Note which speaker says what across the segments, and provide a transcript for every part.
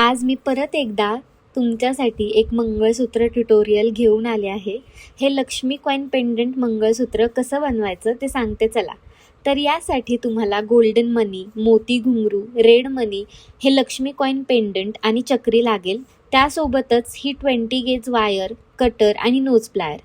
Speaker 1: आज मी परत एकदा तुमच्यासाठी एक मंगळसूत्र ट्युटोरियल घेऊन आले आहे. हे लक्ष्मी कॉइन पेंडंट मंगळसूत्र कसं बनवायचं ते सांगते चला. तर यासाठी तुम्हाला गोल्डन मनी, मोती घुंगरू, रेड मनी, हे लक्ष्मी कॉइन पेंडंट आणि चक्री लागेल. त्यासोबतच ही 20 गेज वायर, कटर आणि नोज प्लायर.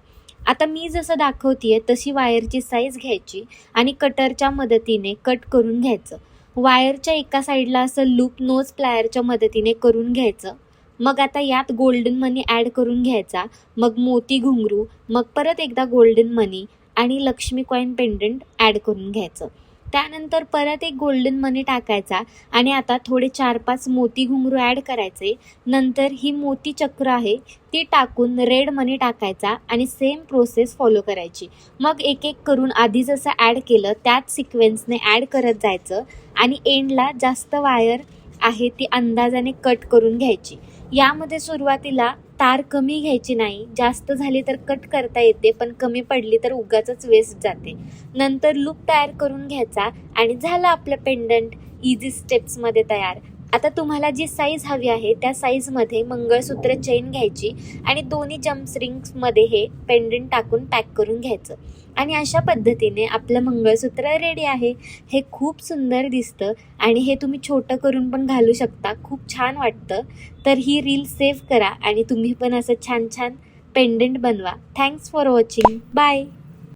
Speaker 1: आता मी जसं दाखवतीये तशी वायरची साईज घ्यायची आणि कटरच्या मदतीने कट करून घ्यायचं. वायरच्या एका साईडला असं लूप नोज प्लायरच्या मदतीने करून घ्यायचं. मग आता यात गोल्डन मनी ॲड करून घ्यायचा, मग मोती घुंगरू, मग परत एकदा गोल्डन मनी आणि लक्ष्मी कॉइन पेंडंट ॲड करून घ्यायचं. त्यानंतर परत एक गोल्डन मनी टाकायचा आणि आता थोडे 4-5 मोती घुंगरू ॲड करायचे. नंतर ही मोती चक्र आहे ती टाकून रेड मनी टाकायचा आणि सेम प्रोसेस फॉलो करायची. मग एक एक करून आधी जसं ॲड केलं त्याच सिक्वेन्सने ॲड करत जायचं आणि एंडला जास्त वायर आहे ती अंदाजाने कट करून घ्यायची. यामध्ये सुरुवातीला तार कमी घ्यायची नाही, जास्त झाली तर कट करता येते पण कमी पडली तर उगाचच वेस्ट जाते. नंतर लूप तयार करून घ्यायचा आणि झालं आपलं पेंडंट इझी स्टेप्समध्ये तयार. आता तुम्हाला जी साईज हवी आहे त्या साईजमध्ये मंगळसूत्र चेन घ्यायची आणि दोन्ही जम्प्स रिंग्समध्ये हे पेंडंट टाकून पॅक करून घ्यायचं आणि अशा पद्धतीने आपलं मंगळसूत्र रेडी आहे. हे खूप सुंदर दिसतं आणि हे तुम्ही छोटं करून पण घालू शकता, खूप छान वाटतं. तर ही रील सेव्ह करा आणि तुम्ही पण असं छान छान पेंडंट बनवा. Thanks for watching. बाय.